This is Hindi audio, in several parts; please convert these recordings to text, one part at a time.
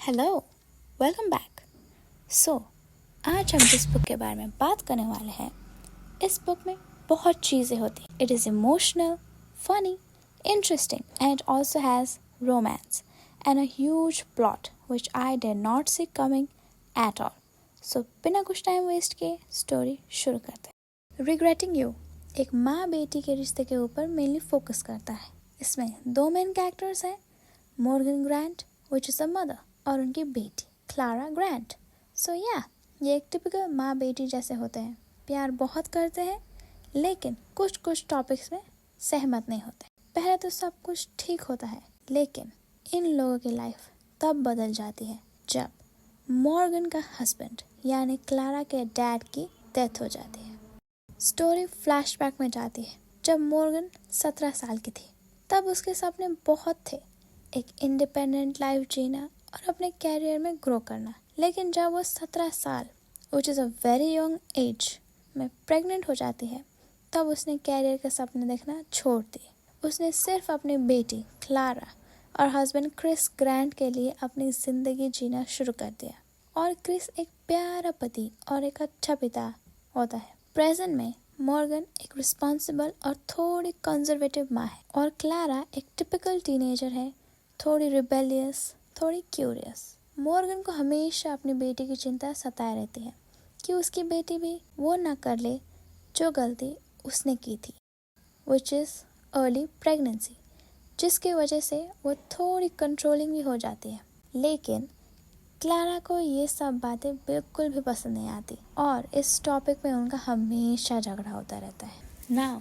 Hello, welcome back. आज हम जिस बुक के बारे में बात करने वाले हैं, इस बुक में बहुत चीज़ें होती हैं। It is emotional, funny, interesting and it also has romance and a huge plot which I did not see coming at all. So बिना कुछ टाइम वेस्ट किए स्टोरी शुरू करते हैं। रिग्रेटिंग यू एक माँ बेटी के रिश्ते के ऊपर मेनली फोकस करता है। इसमें दो मेन कैरेक्टर्स हैं, Morgan grant which is a mother और उनकी बेटी क्लारा ग्रांट। ये एक टिपिकल माँ बेटी जैसे होते हैं, प्यार बहुत करते हैं लेकिन कुछ कुछ टॉपिक्स में सहमत नहीं होते। पहले तो सब कुछ ठीक होता है लेकिन इन लोगों की लाइफ तब बदल जाती है जब मॉर्गन का हस्बैंड यानी क्लारा के डैड की डेथ हो जाती है। स्टोरी फ्लैशबैक में जाती है जब मॉर्गन 17 साल की थी। तब उसके सपने बहुत थे, एक इंडिपेंडेंट लाइफ जीना और अपने कैरियर में ग्रो करना। लेकिन जब वो 17 साल which is a very young age में प्रेग्नेंट हो जाती है, तब उसने कैरियर के सपने देखना छोड़ दिए। उसने सिर्फ अपनी बेटी क्लारा और हस्बैंड क्रिस ग्रांट के लिए अपनी ज़िंदगी जीना शुरू कर दिया। और क्रिस एक प्यारा पति और एक अच्छा पिता होता है। प्रेजेंट में मॉर्गन एक रिस्पॉन्सिबल और थोड़ी कंजर्वेटिव माँ है और क्लारा एक टिपिकल टीनेजर है, थोड़ी रिबेलियस, थोड़ी क्यूरियस। मॉर्गन को हमेशा अपनी बेटी की चिंता सताए रहती है कि उसकी बेटी भी वो ना कर ले जो गलती उसने की थी, विच इज़ अर्ली प्रेगनेंसी, जिसकी वजह से वो थोड़ी कंट्रोलिंग भी हो जाती है। लेकिन क्लारा को ये सब बातें बिल्कुल भी पसंद नहीं आती और इस टॉपिक में उनका हमेशा झगड़ा होता रहता है। नाउ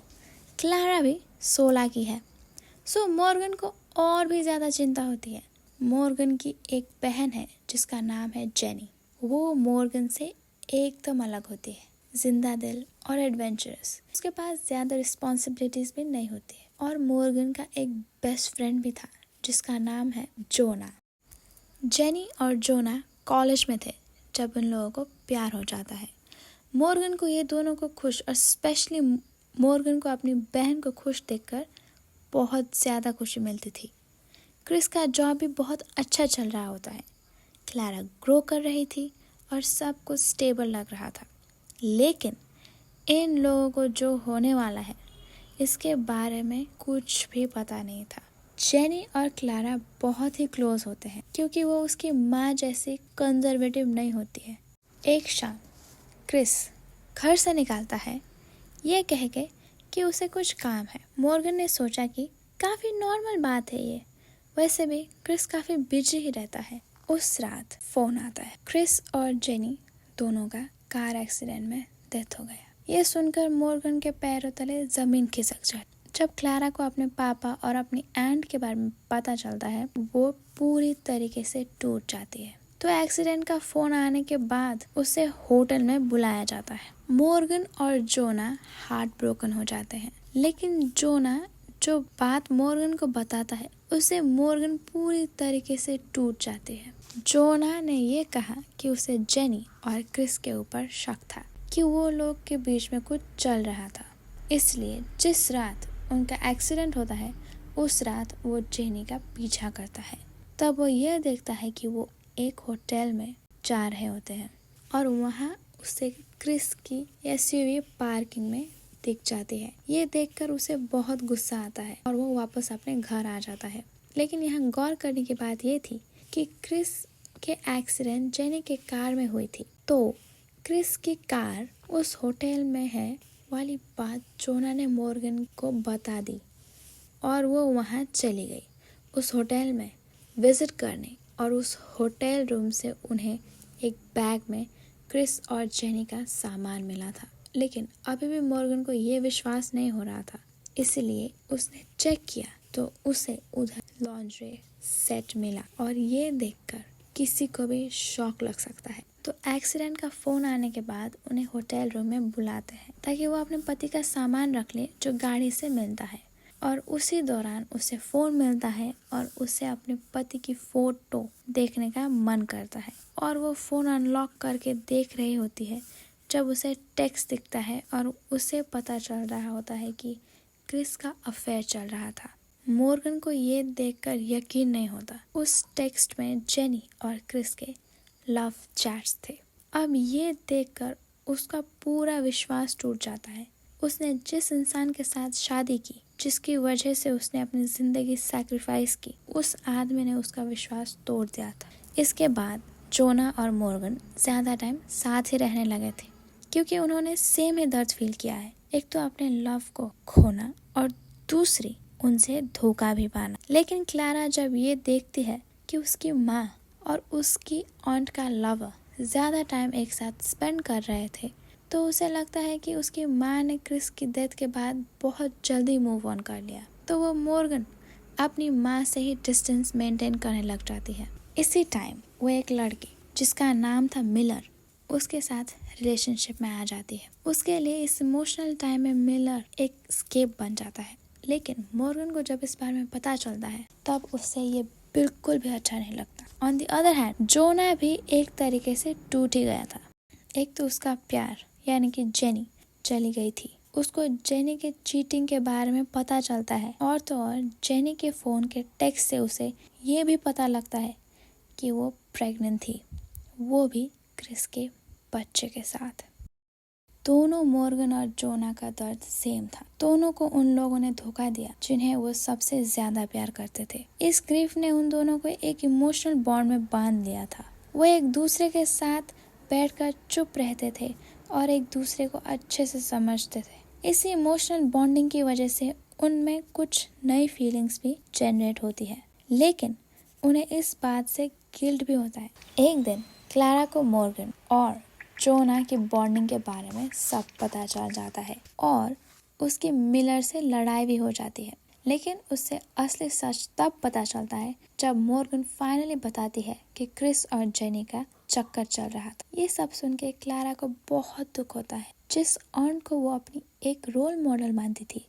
क्लारा भी 16 की है, सो मॉर्गन को और भी ज़्यादा चिंता होती है। मॉर्गन की एक बहन है जिसका नाम है जेनी। वो मॉर्गन से एकदम अलग होती है, जिंदा दिल और एडवेंचरस। उसके पास ज़्यादा रिस्पॉन्सिबिलिटीज़ भी नहीं होती है। और मॉर्गन का एक बेस्ट फ्रेंड भी था जिसका नाम है जोना। जेनी और जोना कॉलेज में थे जब उन लोगों को प्यार हो जाता है। मॉर्गन को ये दोनों को खुश और स्पेशली मॉर्गन को अपनी बहन को खुश देखकर बहुत ज़्यादा खुशी मिलती थी। क्रिस का जॉब भी बहुत अच्छा चल रहा होता है। क्लारा ग्रो कर रही थी और सब कुछ स्टेबल लग रहा था। लेकिन इन लोगों को जो होने वाला है इसके बारे में कुछ भी पता नहीं था। जेनी और क्लारा बहुत ही क्लोज होते हैं क्योंकि वो उसकी माँ जैसी कंजर्वेटिव नहीं होती है। एक शाम क्रिस घर से निकलता है ये कह के कि उसे कुछ काम है। मॉर्गन ने सोचा कि काफ़ी नॉर्मल बात है ये, वैसे भी क्रिस काफ़ी बिजी ही रहता है। उस रात फ़ोन आता है, क्रिस और जेनी दोनों का कार एक्सीडेंट में डेथ हो गया। ये सुनकर मॉर्गन के पैरों तले ज़मीन खिसक जाती। जब क्लारा को अपने पापा और अपनी आंट के बारे में पता चलता है, वो पूरी तरीके से टूट जाती है। तो एक्सीडेंट का फ़ोन आने के बाद उसे होटल में बुलाया जाता है। मॉर्गन और जोना हार्ट ब्रोकन हो जाते हैं। लेकिन जोना जो बात मॉर्गन को बताता है उसे मॉर्गन पूरी तरीके से टूट जाती है। जोना ने ये कहा कि उसे जेनी और क्रिस के ऊपर शक था कि वो लोग के बीच में कुछ चल रहा था। इसलिए जिस रात उनका एक्सीडेंट होता है उस रात वो जेनी का पीछा करता है। तब वो ये देखता है कि वो एक होटल में जा रहे होते हैं और वहाँ उसे क्रिस की एसयूवी पार्किंग में दिख जाती है। ये देखकर उसे बहुत गुस्सा आता है और वो वापस अपने घर आ जाता है। लेकिन यहाँ गौर करने की बात ये थी कि क्रिस के एक्सीडेंट जेनी के कार में हुई थी, तो क्रिस की कार उस होटल में है वाली बात जोना ने मॉर्गन को बता दी और वो वहाँ चली गई उस होटल में विजिट करने। और उस होटल रूम से उन्हें एक बैग में क्रिस और जेनी का सामान मिला था। लेकिन अभी भी मॉर्गन को ये विश्वास नहीं हो रहा था, इसलिए उसने चेक किया तो उसे उधर लॉन्ड्री सेट मिला और ये देखकर किसी को भी शॉक लग सकता है। तो एक्सीडेंट का फ़ोन आने के बाद उन्हें होटल रूम में बुलाते हैं ताकि वो अपने पति का सामान रख ले जो गाड़ी से मिलता है। और उसी दौरान उसे फ़ोन मिलता है और उसे अपने पति की फ़ोटो देखने का मन करता है और वो फ़ोन अनलॉक करके देख रही होती है जब उसे टेक्स्ट दिखता है और उसे पता चल रहा होता है कि क्रिस का अफेयर चल रहा था। मॉर्गन को ये देखकर यकीन नहीं होता। उस टेक्स्ट में जेनी और क्रिस के लव चैट्स थे। अब ये देखकर उसका पूरा विश्वास टूट जाता है। उसने जिस इंसान के साथ शादी की, जिसकी वजह से उसने अपनी जिंदगी सैक्रिफाइस की, उस आदमी ने उसका विश्वास तोड़ दिया था। इसके बाद जोना और मॉर्गन ज्यादा टाइम साथ ही रहने लगे थे, क्योंकि उन्होंने सेम ही दर्द फील किया है। एक तो अपने लव को खोना और दूसरी उनसे धोखा भी पाना। लेकिन क्लारा जब ये देखती है कि उसकी माँ और उसकी ऑन्ट का लवर ज्यादा टाइम एक साथ स्पेंड कर रहे थे, तो उसे लगता है कि उसकी माँ ने क्रिस की डेथ के बाद बहुत जल्दी मूव ऑन कर लिया, तो वो मॉर्गन अपनी माँ से ही डिस्टेंस मेंटेन करने लग जाती है। इसी टाइम वो एक लड़की जिसका नाम था मिलर, उसके साथ रिलेशनशिप में आ जाती है। उसके लिए इस इमोशनल टाइम में मिलर एक स्केप बन जाता है। लेकिन मॉर्गन को जब इस बारे में पता चलता है, तब उससे ये बिल्कुल भी अच्छा नहीं लगता। ऑन दी अदर हैंड जोना भी एक तरीके से टूट ही गया था। एक तो उसका प्यार यानी कि जेनी चली गई थी। उसको जेनी के चीटिंग के बारे में पता चलता है, और तो और जेनी के फोन के टेक्स्ट से उसे ये भी पता लगता है कि वो प्रेग्नेंट थी, वो भी क्रिस के बच्चे के साथ। दोनों मॉर्गन और जोना का दर्द सेम था। दोनों को उन लोगों ने धोखा दिया जिन्हें वो सबसे ज्यादा प्यार करते थे। इस ग्रीफ ने उन दोनों को एक इमोशनल बॉन्ड में बांध लिया था। वो एक दूसरे के साथ बैठकर चुप रहते थे और एक दूसरे को अच्छे से समझते थे। इसी इमोशनल बॉन्डिंग की वजह से उनमें कुछ नई फीलिंग्स भी जनरेट होती है, लेकिन उन्हें इस बात से गिल्ट भी होता है। एक दिन क्लारा को मॉर्गन और जोना की बॉन्डिंग के बारे में सब पता चल जाता है और उसकी मिलर से लड़ाई भी हो जाती है। लेकिन उससे असली सच तब पता चलता है जब मॉर्गन फाइनली बताती है कि क्रिस और जेनी का चक्कर चल रहा था। ये सब सुन के क्लारा को बहुत दुख होता है। जिस ऑन्ट को वो अपनी एक रोल मॉडल मानती थी,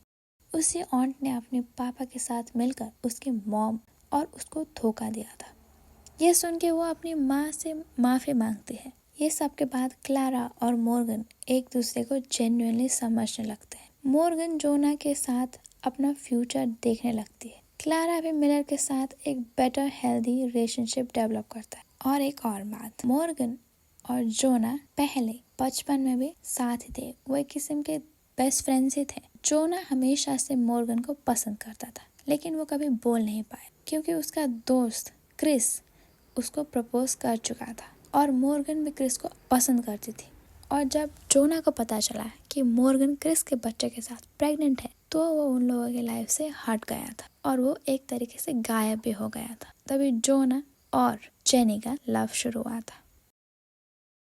उसी ऑन्ट ने अपने पापा के साथ मिलकर उसकी मॉम और उसको धोखा दिया था। ये सुन के वो अपनी माँ से माफी मांगती है। ये सब के बाद क्लारा और मॉर्गन एक दूसरे को जेन्युइनली समझने लगते हैं। मॉर्गन जोना के साथ अपना फ्यूचर देखने लगती है। क्लारा भी मिलर के साथ एक बेटर हेल्दी रिलेशनशिप डेवलप करता है। और एक और बात, मॉर्गन और जोना पहले बचपन में भी साथ ही थे। वो एक किस्म के बेस्ट फ्रेंड्स ही थे। जोना हमेशा से मॉर्गन को पसंद करता था, लेकिन वो कभी बोल नहीं पाया क्योंकि उसका दोस्त क्रिस उसको प्रपोज कर चुका था और मॉर्गन भी क्रिस को पसंद करती थी। और जब जोना को पता चला कि मॉर्गन क्रिस के बच्चे के साथ प्रेग्नेंट है, तो वो उन लोगों की लाइफ से हट गया था और वो एक तरीके से गायब भी हो गया था। तभी जोना और जेनी का लव शुरू हुआ था।